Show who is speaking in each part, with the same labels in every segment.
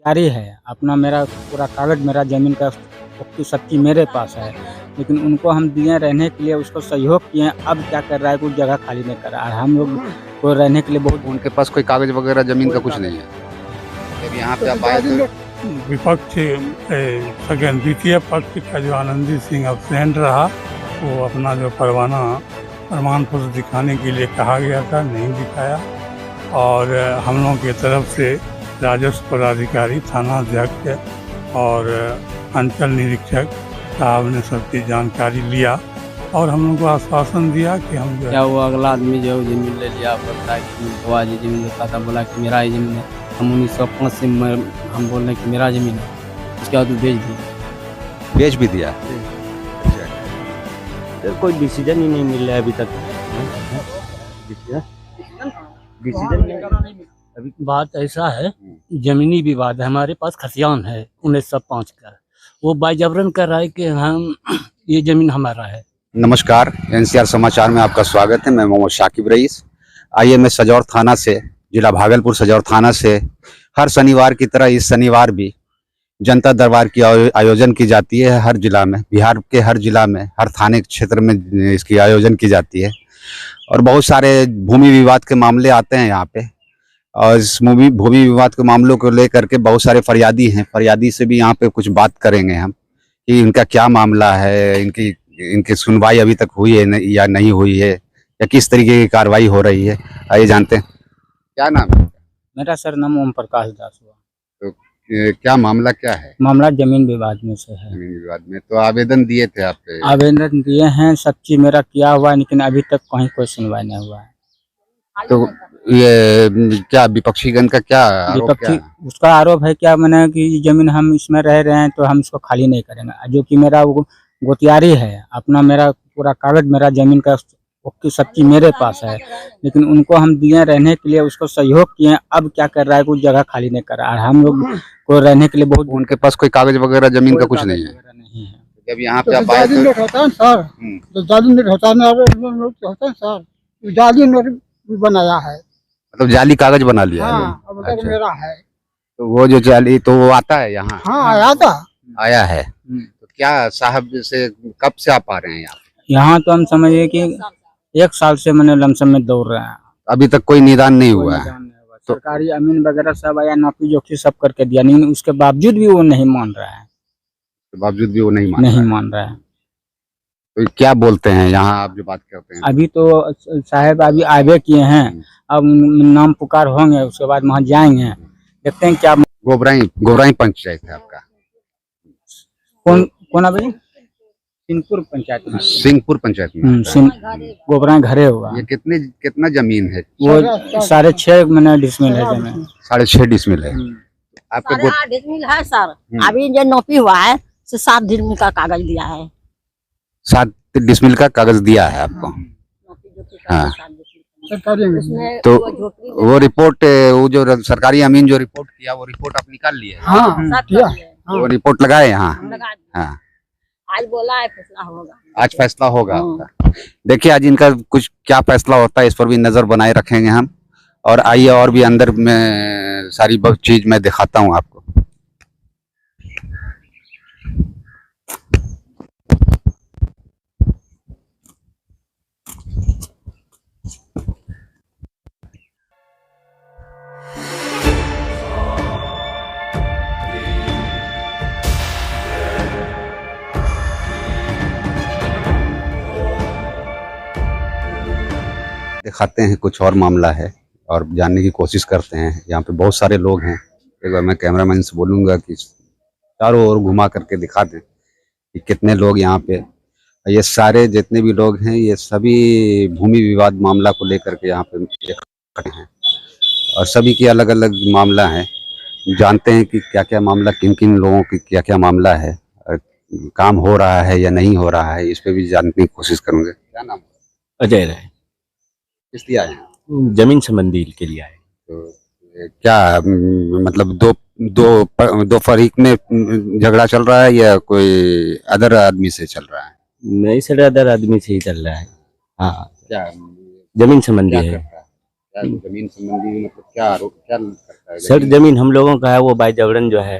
Speaker 1: जारी है अपना, मेरा पूरा कागज, मेरा ज़मीन का पक्की सच्ची मेरे पास है, लेकिन उनको हम दिए रहने के लिए, उसको सहयोग किए। अब क्या कर रहा है, कुछ जगह खाली नहीं कर रहा है। हम लोग को रहने के लिए बहुत
Speaker 2: उनके पास कोई कागज वगैरह जमीन का कुछ नहीं है। जब यहाँ पे आप आए तो
Speaker 3: विपक्ष सेकेंड द्वितीय पक्ष का जो आनंदी सिंह अब्सेंट रहा, वो अपना जो प्रमाण पत्र दिखाने के लिए कहा गया था, नहीं दिखाया। और हम लोगों की तरफ से राजस्व पदाधिकारी, थाना अध्यक्ष और अंचल निरीक्षक साहब ने सबकी जानकारी लिया और हम लोग को आश्वासन दिया कि हम जो
Speaker 4: क्या वो अगला आदमी जो जमीन ले लिया, बोलता है कि बुआ जी जमीन लेता था, बोला कि मेरा ही जमीन है। हम 1905 से हम बोल रहे हैं कि मेरा जमीन है, उसके बाद वो बेच
Speaker 2: भी दिया।
Speaker 5: तो कोई डिसीजन ही नहीं मिल रहा है अभी तक। डिसीजन
Speaker 6: अभी बात ऐसा है, जमीनी विवाद है, हमारे पास खतियान है 1905 का, वो बाजबरन कर रहा है कि हम ये जमीन हमारा है।
Speaker 2: नमस्कार, एनसीआर समाचार में आपका स्वागत है। मैं मोहम्मद शाकिब रईस। आइए, मैं सजौर थाना से, जिला भागलपुर सजौर थाना से हर शनिवार की तरह इस शनिवार भी जनता दरबार की आयोजन की जाती है। हर जिला में, बिहार के हर जिला में, हर थाने क्षेत्र में इसकी आयोजन की जाती है और बहुत सारे भूमि विवाद के मामले आते हैं यहाँ पे। और इस भूमि विवाद के मामलों को लेकर के बहुत सारे फरियादी हैं। फरियादी से भी यहाँ पे कुछ बात करेंगे हम कि इनका क्या मामला है, इनकी सुनवाई अभी तक हुई है या नहीं हुई है, या किस तरीके की कार्रवाई हो रही है। आइए जानते हैं। क्या नाम है?
Speaker 1: मेरा सर नाम ओम प्रकाश दास हुआ।
Speaker 2: तो क्या मामला क्या है?
Speaker 1: मामला जमीन विवाद में से है।
Speaker 2: जमीन विवाद में तो आवेदन दिए थे आप?
Speaker 1: आवेदन दिए हैं, सब चीज मेरा किया हुआ है, लेकिन अभी तक कहीं कोई सुनवाई नहीं हुआ है।
Speaker 2: तो ये क्या विपक्षीगण का क्या आरोप क्या है?
Speaker 1: उसका आरोप है क्या, मैंने कि जमीन हम इसमें रह रहे हैं तो हम इसको खाली नहीं करेंगे, जो कि मेरा वो गोतियारी है अपना, मेरा पूरा कागज, मेरा जमीन का पक्की सच्ची मेरे पास है, लेकिन उनको हम दिए रहने के लिए, उसको सहयोग किए। अब क्या कर रहा है, कुछ जगह खाली नहीं कर रहा है। हम लोग को रहने के लिए बहुत,
Speaker 2: उनके पास कोई कागज वगैरह जमीन का कुछ नहीं है। जब यहाँ पे आप आए तो
Speaker 7: होता है सर, तो जाली नोट होता है सर, जाली नोट बनाया है,
Speaker 2: मतलब जाली कागज बना लिया है।
Speaker 7: हाँ, अब तक मेरा है।
Speaker 2: तो वो जो जाली, तो वो आता है यहाँ?
Speaker 7: हाँ, आया था,
Speaker 2: आया है। तो क्या साहब से कब से आप आ रहे हैं
Speaker 1: यहाँ? तो हम समझिए कि 1 साल से मैंने लमसम में दौड़ रहे हैं,
Speaker 2: अभी तक कोई निदान नहीं हुआ है।
Speaker 1: तो सरकारी अमीन वगैरह सब आया, नापी जोखी सब करके दिया, लेकिन उसके बावजूद भी वो नहीं मान रहा है।
Speaker 2: बावजूद भी वो नहीं
Speaker 1: मान रहा है।
Speaker 2: तो क्या बोलते हैं यहाँ आप जो बात करते हैं?
Speaker 1: अभी तो साहब अभी आवे किए हैं, अब नाम पुकार होंगे, उसके बाद वहाँ जाएंगे, देखते हैं क्या।
Speaker 2: गोबराई पंचायत है आपका?
Speaker 1: कौन अभी? सिंहपुर पंचायत में गोबरा घरे हुआ।
Speaker 2: ये कितना जमीन है?
Speaker 1: वो 6.5 डिसमिल है जमीन।
Speaker 2: 6.5 डिसमिल है आपके?
Speaker 8: 8 डिसमिल है सर। अभी जो नोपी हुआ है 7 डिसमिल का कागज दिया है।
Speaker 2: 7 डिसमिल का कागज दिया है आपको? हाँ। तो वो रिपोर्ट, वो जो सरकारी अमीन जो रिपोर्ट किया, वो रिपोर्ट आप निकाल लिए?
Speaker 7: हाँ,
Speaker 2: वो रिपोर्ट लगाए यहाँ? हाँ।
Speaker 8: आज बोला है फैसला होगा।
Speaker 2: आज फैसला होगा आपका। देखिए, आज इनका कुछ क्या फैसला होता है, इस पर भी नजर बनाए रखेंगे हम। और आइए, और भी अंदर में सारी चीज मैं दिखाता हूँ आपको। दिखाते हैं, कुछ और मामला है और जानने की कोशिश करते हैं। यहाँ पे बहुत सारे लोग हैं। एक बार मैं कैमरामैन से बोलूँगा कि चारों ओर घुमा करके दिखा दें कि कितने लोग यहाँ पे। ये सारे जितने भी लोग हैं, ये सभी भूमि विवाद मामला को लेकर के यहाँ पे खड़े हैं और सभी की अलग अलग मामला है। जानते हैं कि क्या क्या मामला, किन किन लोगों की क्या क्या मामला है, और काम हो रहा है या नहीं हो रहा है, इस पर भी जानने की कोशिश करूँगे। क्या नाम?
Speaker 5: अजय राय।
Speaker 2: किस लिए आए हैं?
Speaker 5: जमीन संबंधी के लिए आए।
Speaker 2: तो क्या मतलब दो फरीक में झगड़ा चल रहा है या कोई अदर आदमी से चल रहा है?
Speaker 5: नहीं सर, अदर आदमी से ही चल रहा है। हाँ,
Speaker 2: क्या
Speaker 5: जमीन संबंधी है।
Speaker 2: क्या जमीन संबंधी मतलब क्या आरोप क्या करता है?
Speaker 5: सर जमीन हम लोगों का है, वो बाय जबरन जो है।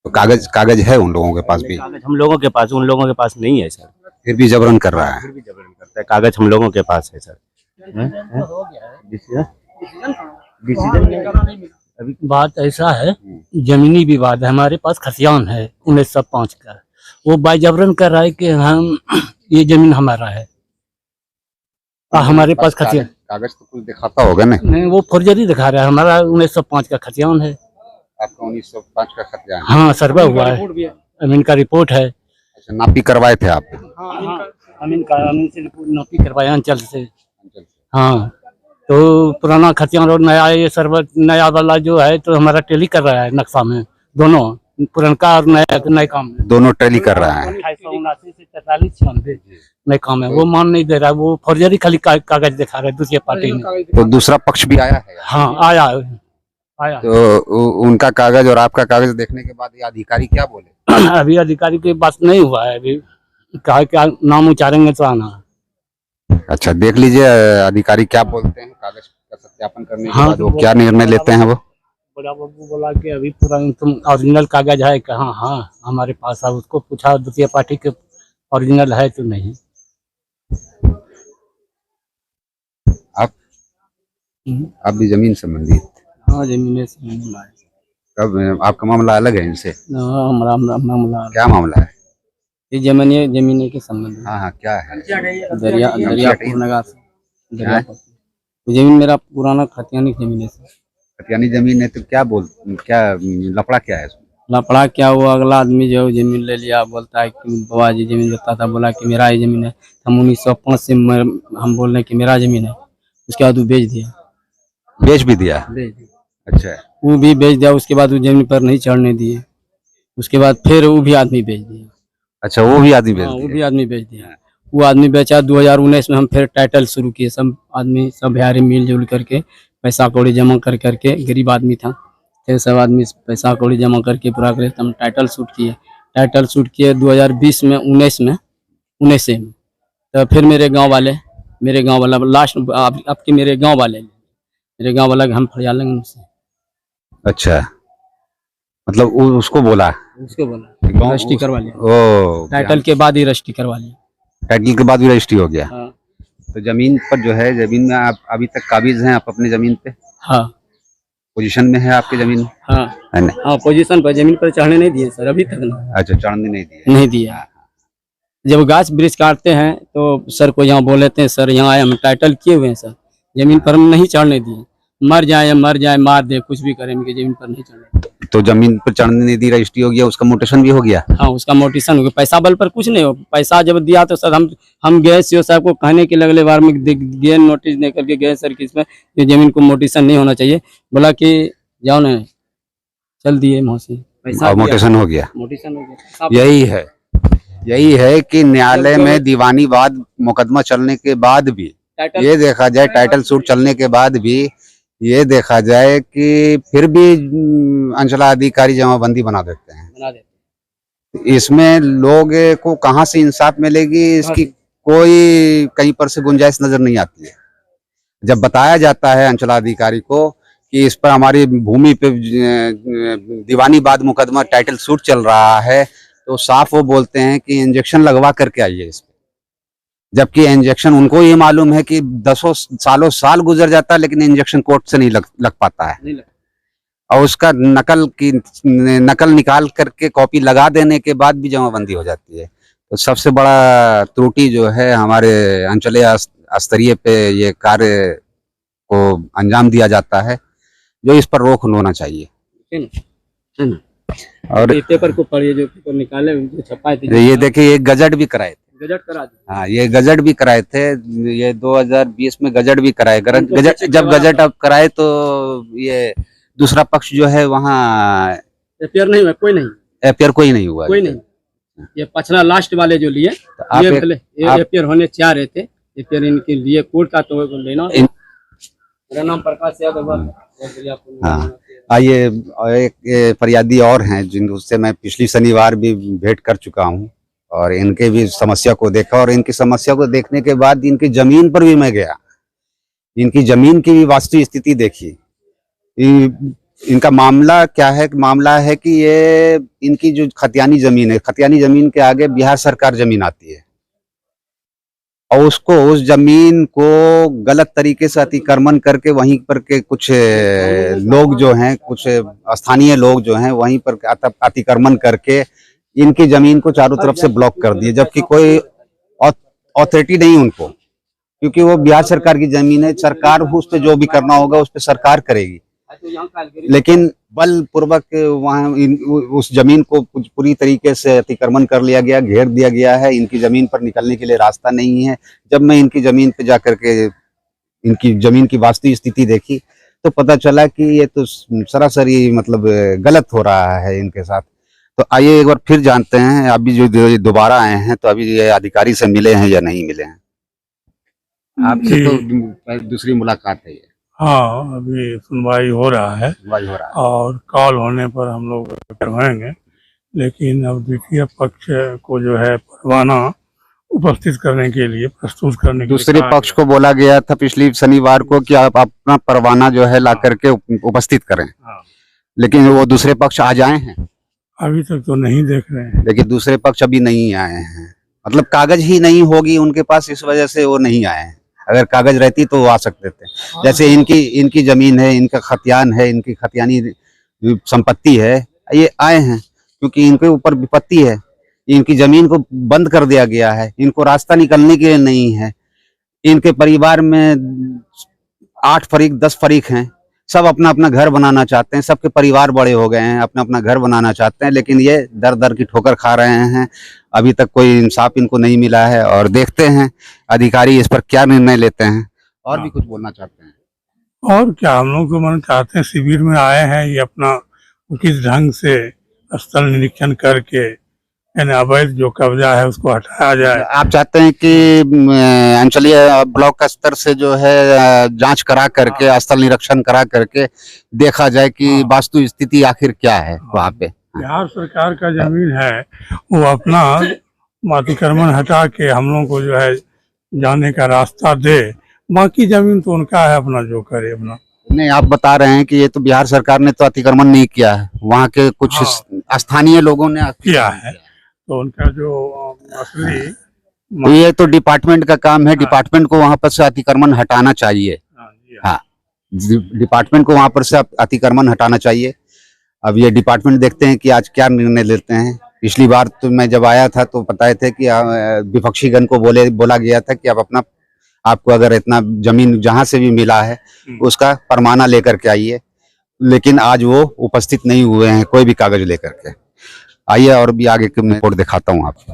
Speaker 2: तो कागज है उन लोगों के पास भी,
Speaker 5: कागज हम लोगों के पास, उन लोगों के पास नहीं है सर।
Speaker 2: फिर भी जबरन कर रहा है।
Speaker 5: फिर भी जबरन करता है, कागज हम लोगों के पास है सर।
Speaker 6: अभी बात ऐसा है, जमीनी विवाद है, हमारे पास खतियान है 1905 का। वो बाय जबरन कर रहा है कि हम ये जमीन हमारा है। हमारे पास खतियान
Speaker 2: कागज तो कुछ दिखाता होगा ना?
Speaker 6: नहीं, वो फौर्जरी दिखा रहा है। हमारा 1905 का खतियान है।
Speaker 2: आपका 1905 का खतियान?
Speaker 6: हाँ, सर्वे हुआ है, अमीन का रिपोर्ट है।
Speaker 2: अच्छा, नापी करवाए थे आप?
Speaker 6: अमीन से रिपोर्ट नोटिस करवाया अंचल से। हाँ, तो पुराना खतियान और नया ये सर्वर नया वाला जो है तो हमारा टेली कर रहा है नक्शा में, दोनों पुरनका और नए काम में
Speaker 2: दोनों टैली कर रहा है।
Speaker 6: 2879 से 4396 नए काम है। वो मान नहीं दे रहा है, वो फौर्जरी खाली कागज दिखा रहा है दूसरी पार्टी में।
Speaker 2: तो दूसरा पक्ष भी आया है?
Speaker 6: हाँ, आया।
Speaker 2: तो उनका कागज और आपका कागज देखने के बाद ये अधिकारी क्या बोले?
Speaker 6: अभी अधिकारी के पास नहीं हुआ है, अभी कहा क्या नाम उचारेंगे तो आना।
Speaker 2: अच्छा, देख लीजिए अधिकारी क्या बोलते हैं। कागज का सत्यापन करने के
Speaker 6: हाँ,
Speaker 2: बाद वो क्या निर्णय लेते हैं। वो
Speaker 6: बड़ा बाबू बोला कि अभी पूरा तुम ओरिजिनल कागज है? कहाँ? हाँ, हमारे पास है। उसको पूछा द्वितीय पार्टी के ओरिजिनल है तो नहीं।
Speaker 2: आप भी जमीन संबंधी?
Speaker 4: हाँ, जमीन से मामला है।
Speaker 2: कब आपका मामला अलग है इनसे?
Speaker 4: हमारा मामला
Speaker 2: क्या मामला है?
Speaker 4: ये जमीन के संबंध में।
Speaker 2: हाँ, क्या है?
Speaker 4: दरियापुर नगर से दरियापुर। जमीन मेरा पुराना खतियानी जमीन है सर।
Speaker 2: खतियानी जमीन है तो क्या लफड़ा क्या है इसमें?
Speaker 4: लफड़ा क्या हुआ, अगला आदमी जो जमीन ले लिया, बोलता है कि बाबा जी जमीन देता था, बोला कि मेरा ही जमीन है। हम 1905 से हम बोल रहे हैं कि मेरा जमीन है। उसके बाद वो बेच दिया।
Speaker 2: बेच भी दिया? अच्छा,
Speaker 4: वो भी बेच दिया। उसके बाद वो जमीन पर नहीं चढ़ने दिए। उसके बाद फिर वो भी आदमी बेच दिया।
Speaker 2: अच्छा, वो भी आदमी बेच
Speaker 4: हाँ, वो
Speaker 2: दिया?
Speaker 4: भी आदमी बेच दिया। वो आदमी बेचा। 2019 में हम फिर टाइटल शुरू किए। सब आदमी सब बिहारी मिलजुल करके पैसा कौड़ी जमा कर करके, गरीब आदमी था, फिर सब आदमी पैसा कौड़ी जमा करके पूरा करे हम टाइटल शूट किए। 2020 में 19 में तो फिर मेरे गांव वाला लास्ट आपके मेरे गांव वाला हम फरिया लेंगे उनसे।
Speaker 2: अच्छा, मतलब उसको बोला
Speaker 4: रजिस्ट्री करवा लिया।
Speaker 2: ओ,
Speaker 4: टाइटल के बाद ही रजिस्ट्री करवा लिया।
Speaker 2: टाइटल के बाद भी रजिस्ट्री हो गया?
Speaker 4: हाँ।
Speaker 2: तो जमीन पर जो है, जमीन में आप अभी तक काबिज हैं? आप अपनी जमीन पे
Speaker 4: हाँ,
Speaker 2: पोजीशन में है आपकी जमीन?
Speaker 4: हाँ,
Speaker 2: है ना?
Speaker 4: हाँ, पोजीशन पर जमीन पर चढ़ने नहीं दिए सर, अभी तक नहीं।
Speaker 2: अच्छा, चढ़ने नहीं दिया?
Speaker 4: जब गाछ वृक्ष काटते हैं तो सर को यहाँ बोल लेते हैं, सर यहाँ आए, हम टाइटल किए हुए हैं सर, जमीन पर हम नहीं चढ़ने दिए। मर जाए मार दे, कुछ भी करें, इनके जमीन पर नहीं चढ़ने।
Speaker 2: तो जमीन पर चढ़ने नहीं दी, रजिस्ट्री हो गया, उसका मोटेशन भी हो गया?
Speaker 4: हाँ, उसका मोटिशन हो गया। पैसा बल पर कुछ नहीं हो। पैसा जब दिया तो सर हम गए सीओ साहब को कहने के अगले बार में गए, नोटिस दे करके गए सर कि इसमें ये जमीन को मोटिशन नहीं होना चाहिए। बोला कि जाओ ना, चल दिए वहाँ से पैसा,
Speaker 2: मोटेशन हो गया।
Speaker 4: मोटिशन हो गया।
Speaker 2: यही है कि न्यायालय में दीवानी वाद मुकदमा चलने के बाद भी ये देखा जाए, टाइटल सूट चलने के बाद भी ये देखा जाए कि फिर भी अंचलाधिकारी जमाबंदी बना देते हैं। इसमें लोग को कहाँ से इंसाफ मिलेगी, इसकी कोई कहीं पर से गुंजाइश नजर नहीं आती है। जब बताया जाता है अंचलाधिकारी को कि इस पर हमारी भूमि पे दीवानी वाद मुकदमा टाइटल सूट चल रहा है, तो साफ वो बोलते हैं कि इंजेक्शन लगवा करके आइए इस पे। जबकि इंजेक्शन उनको ये मालूम है कि दसों साल गुजर जाता है, लेकिन इंजेक्शन कोर्ट से नहीं लग पाता है। और उसका नकल निकाल करके कॉपी लगा देने के बाद भी जमाबंदी हो जाती है। तो सबसे बड़ा त्रुटि जो है, हमारे अंचलीय स्तरीय पे ये कार्य को अंजाम दिया जाता है, जो इस पर रोक होना चाहिए। और
Speaker 4: पेपर को पढ़िए, जो पेपर निकाले, जो छपाए थे,
Speaker 2: ये देखिए, ये गजट भी कराए थे।
Speaker 4: गजट करा दी।
Speaker 2: हाँ, ये गजट भी कराए थे। ये 2020 में गजट भी कराए। जब गजट अब कराए तो ये दूसरा पक्ष जो है वहाँ
Speaker 4: एफआईआर नहीं हुआ,
Speaker 2: कोई नहीं हुआ।
Speaker 4: ये पिछला लास्ट वाले जो लिए,
Speaker 2: आप
Speaker 4: एफआईआर होने चाह रहे थे, एफआईआर इनके लिए कोर्ट का तो लेना। मेरा नाम प्रकाश यादव है।
Speaker 2: हाँ, आइए, एक फरियादी और हैं जिनसे मैं पिछली शनिवार भी भेंट कर चुका हूँ, और इनके भी समस्या को देखा, और इनकी समस्या को देखने के बाद इनकी जमीन पर भी मैं गया। इनकी जमीन की भी वास्तविक स्थिति देखिए। इनका मामला क्या है? मामला है कि ये इनकी जो खतियानी जमीन है, खतियानी जमीन के आगे बिहार सरकार जमीन आती है और उसको, उस जमीन को गलत तरीके से अतिक्रमण करके वहीं पर के कुछ लोग जो हैं, कुछ स्थानीय लोग जो हैं, वहीं पर अतिक्रमण करके इनकी जमीन को चारों तरफ से ब्लॉक कर दिए, जबकि कोई अथॉरिटी नहीं उनको, क्योंकि वो बिहार सरकार की जमीन है। सरकार उस पर जो भी करना होगा उस पर सरकार करेगी, लेकिन बलपूर्वक वहाँ उस जमीन को पूरी तरीके से अतिक्रमण कर लिया गया, घेर दिया गया है। इनकी जमीन पर निकलने के लिए रास्ता नहीं है। जब मैं इनकी जमीन पे जाकर के इनकी जमीन की वास्तविक स्थिति देखी तो पता चला कि ये तो सरासर ही मतलब गलत हो रहा है इनके साथ। तो आइए एक बार फिर जानते हैं, अभी जो दोबारा आए हैं तो अभी ये अधिकारी से मिले हैं या नहीं मिले हैं? आपसे तो दूसरी मुलाकात है ये।
Speaker 3: हाँ, अभी सुनवाई हो रहा है
Speaker 2: हो रहा है।
Speaker 3: और कॉल होने पर हम लोग करवाएंगे, लेकिन अब द्वितीय पक्ष को जो है परवाना उपस्थित करने के लिए, प्रस्तुत करने के लिए
Speaker 2: दूसरे
Speaker 3: कहा
Speaker 2: पक्ष
Speaker 3: गया।
Speaker 2: को बोला गया था पिछली शनिवार को कि आप अपना परवाना जो है ला करके उपस्थित करें,
Speaker 3: हाँ,
Speaker 2: लेकिन वो दूसरे पक्ष आज आए हैं,
Speaker 3: अभी तक तो नहीं देख रहे हैं।
Speaker 2: लेकिन दूसरे पक्ष अभी नहीं आए हैं। मतलब कागज ही नहीं होगी उनके पास, इस वजह से वो नहीं आए हैं। अगर कागज रहती तो वो आ सकते थे। जैसे इनकी जमीन है, इनका खतियान है, इनकी खतियानी संपत्ति है, ये आए हैं क्योंकि इनके ऊपर विपत्ति है। इनकी जमीन को बंद कर दिया गया है, इनको रास्ता निकलने के लिए नहीं है। इनके परिवार में 8 फरीक 10 फरीक हैं, सब अपना अपना घर बनाना चाहते हैं, सबके परिवार बड़े हो गए हैं, अपना अपना घर बनाना चाहते हैं, लेकिन ये दर दर की ठोकर खा रहे हैं। अभी तक कोई इंसाफ इनको नहीं मिला है और देखते हैं अधिकारी इस पर क्या निर्णय लेते हैं। और भी कुछ बोलना चाहते हैं?
Speaker 3: और क्या, हम लोग तो मन चाहते हैं, शिविर में आए हैं, ये अपना उचित ढंग से स्थल निरीक्षण करके यानी अवैध जो कब्जा है उसको हटाया जाए।
Speaker 2: आप चाहते हैं कि अंचलीय ब्लॉक स्तर से जो है जांच करा करके, स्थल निरीक्षण करा करके देखा जाए कि वास्तु स्थिति आखिर क्या है वहाँ पे?
Speaker 3: बिहार सरकार का जमीन है, वो अपना अतिक्रमण हटा के हम लोग को जो है जाने का रास्ता दे। बाकी जमीन तो उनका है, अपना जो करे अपना।
Speaker 2: नहीं, आप बता रहे हैं कि ये तो बिहार सरकार ने तो अतिक्रमण नहीं किया है, वहाँ के कुछ स्थानीय लोगों ने
Speaker 3: किया है, तो उनका जो असली
Speaker 2: तो ये तो डिपार्टमेंट का काम है। डिपार्टमेंट को वहाँ पर से अतिक्रमण हटाना चाहिए। हाँ, डिपार्टमेंट को वहाँ पर से अतिक्रमण हटाना चाहिए। अब ये डिपार्टमेंट देखते हैं कि आज क्या निर्णय लेते हैं। पिछली बार तो मैं जब आया था तो बताए थे कि विपक्षीगण को बोला गया था कि आप आपको अगर इतना जमीन जहाँ से भी मिला है उसका परमाना लेकर के आइए, लेकिन आज वो उपस्थित नहीं हुए हैं कोई भी कागज लेकर के। आइए और भी आगे मैं रिपोर्ट दिखाता हूँ आपको।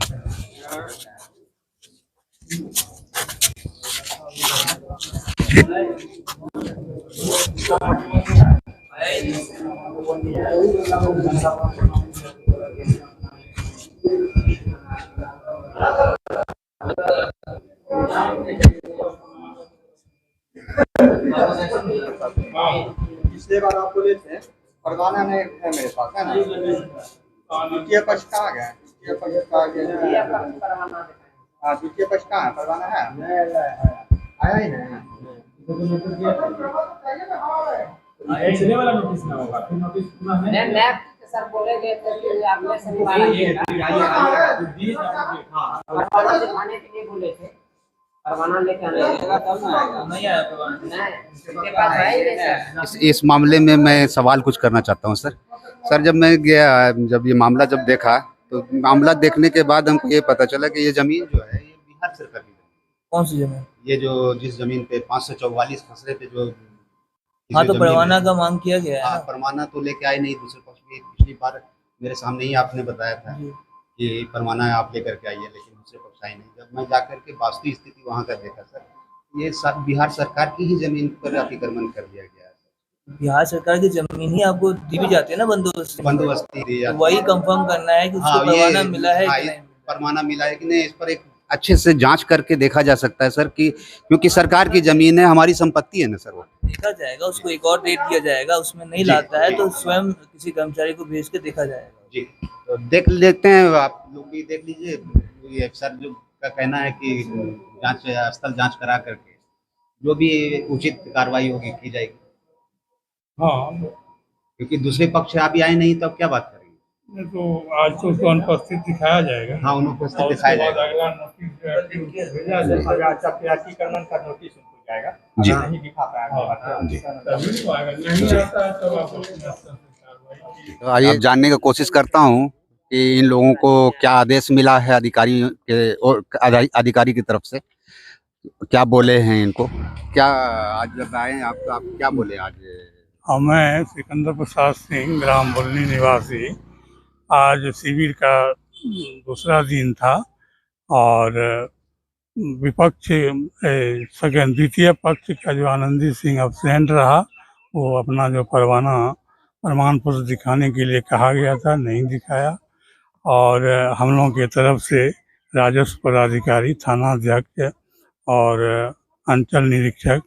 Speaker 9: पिछले बार आपको लेते हैं परवाना नहीं है मेरे पास, है ना? द्वितीय पक्ष कहाँ गया? द्वितीय पक्ष कहाँ गया? हाँ, द्वितीय पक्ष कहाँ है? परवाना है? आया ही नहीं।
Speaker 8: सर बोले गए थे कि अगले शनिवार दिखाने के लिए बोले थे, परवाना लेके आने तब नहीं आया परवाना।
Speaker 2: इस मामले में मैं सवाल कुछ करना चाहता हूँ सर। जब मैं गया, जब ये मामला जब देखा तो मामला देखने के बाद हमको ये पता चला कि ये जमीन जो है ये बिहार सरकार की जमीन।
Speaker 10: कौन सी जमीन?
Speaker 2: ये जो जिस जमीन पे 544 खसरे पे जो
Speaker 10: हाँ, तो परवाना का मांग किया गया है।
Speaker 2: हाँ, परवाना तो लेके आए नहीं दूसरे पक्ष में। पिछली बार मेरे सामने ही आपने बताया था कि परवाना आप लेकर के आइए, लेकिन दूसरे पक्ष आए नहीं। जब मैं जाकर के वास्तविक स्थिति वहाँ का देखा सर, ये बिहार सरकार की ही जमीन पर अतिक्रमण कर दिया गया है।
Speaker 10: बिहार सरकार की जमीन ही आपको दी भी जाती है ना
Speaker 2: बंदोबस्ती दी जाती है।
Speaker 10: वही कंफर्म करना है कि उसको परवाना मिला है कि नहीं।
Speaker 2: परवाना मिला है कि नहीं, इस पर एक अच्छे से जांच करके देखा जा सकता है सर, कि क्योंकि सरकार की जमीन है, हमारी संपत्ति है ना सर। वो
Speaker 10: देखा जाएगा, उसको एक और डेट दिया जाएगा, उसमें नहीं लाता है तो स्वयं किसी कर्मचारी को भेज के देखा जाएगा।
Speaker 2: जी, तो देख लेते हैं, आप लोग भी देख लीजिए। सर जो का कहना है कि स्थल जांच करा करके जो भी उचित कार्रवाई होगी की जाएगी।
Speaker 3: हाँ,
Speaker 2: क्योंकि दूसरे पक्ष अभी आए नहीं तो अब क्या बात करेंगे।
Speaker 3: नहीं तो आज तो उसको अनुपस्थित दिखाया जाएगा।
Speaker 2: हाँ, अनुपस्थित
Speaker 3: और
Speaker 2: दिखाया
Speaker 3: उसके बाद
Speaker 2: जाएगा।
Speaker 3: अगला नोटिस भेजा जाएगा, प्रयासीकरण का नोटिस उनको जाएगा।
Speaker 2: जी।
Speaker 3: अगर नहीं दिखा पाया
Speaker 2: जी।
Speaker 3: तभी तो आएगा, नहीं आता है तब आपको कार्रवाई
Speaker 2: तो आइए अब जानने की कोशिश करता हूँ कि इन लोगों को क्या आदेश मिला है अधिकारी के और अधिकारी की तरफ से, क्या बोले हैं इनको, क्या आज जब आए आप क्या बोले आज।
Speaker 3: और मैं सिकंदर प्रसाद सिंह, ग्राम बुलनी निवासी। आज शिविर का दूसरा दिन था और विपक्ष सेकंड द्वितीय पक्ष का जो आनंदी सिंह अब्सेंट रहा, वो अपना जो प्रमाण पत्र दिखाने के लिए कहा गया था, नहीं दिखाया। और हम लोगों की तरफ से राजस्व पदाधिकारी, थाना अध्यक्ष और अंचल निरीक्षक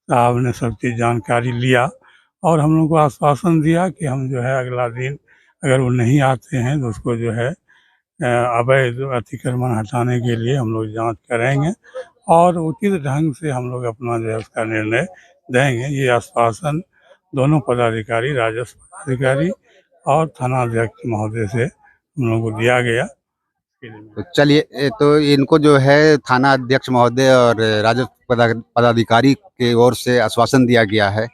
Speaker 3: साहब ने सब चीज़ जानकारी लिया और हम लोग को आश्वासन दिया कि हम जो है अगला दिन अगर वो नहीं आते हैं तो उसको जो है अवैध अतिक्रमण हटाने के लिए हम लोग जांच करेंगे और उचित ढंग से हम लोग अपना जो है उसका निर्णय देंगे। ये आश्वासन दोनों पदाधिकारी, राजस्व पदाधिकारी और थानाध्यक्ष महोदय से हम लोग को दिया गया।
Speaker 2: तो चलिए, तो इनको जो है थाना अध्यक्ष महोदय और राजस्व पदाधिकारी के ओर से आश्वासन दिया गया है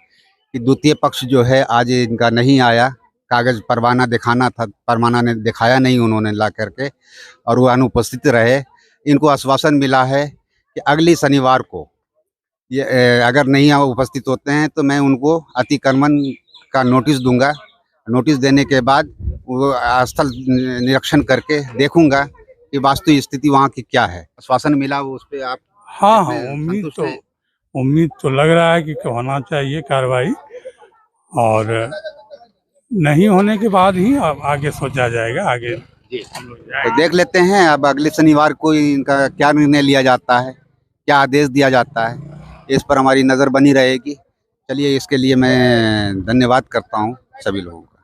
Speaker 2: कि द्वितीय पक्ष जो है आज इनका नहीं आया, कागज परवाना दिखाना था, परवाना ने दिखाया नहीं उन्होंने ला करके और वो अनुपस्थित रहे। इनको आश्वासन मिला है कि अगली शनिवार को ये अगर नहीं उपस्थित होते हैं तो मैं उनको अतिक्रमण का नोटिस दूंगा। नोटिस देने के बाद वो स्थल निरीक्षण करके देखूंगा कि वास्तविक स्थिति वहाँ की क्या है। आश्वासन मिला वो उस पर आप।
Speaker 3: हाँ,
Speaker 2: संतुष्ट हैं?
Speaker 3: उम्मीद तो लग रहा है कि होना चाहिए कार्रवाई और नहीं होने के बाद ही आगे सोचा जाएगा। आगे हम लोग
Speaker 2: तो देख लेते हैं अब अगले शनिवार को इनका क्या निर्णय लिया जाता है, क्या आदेश दिया जाता है, इस पर हमारी नज़र बनी रहेगी। चलिए, इसके लिए मैं धन्यवाद करता हूँ सभी लोगों का।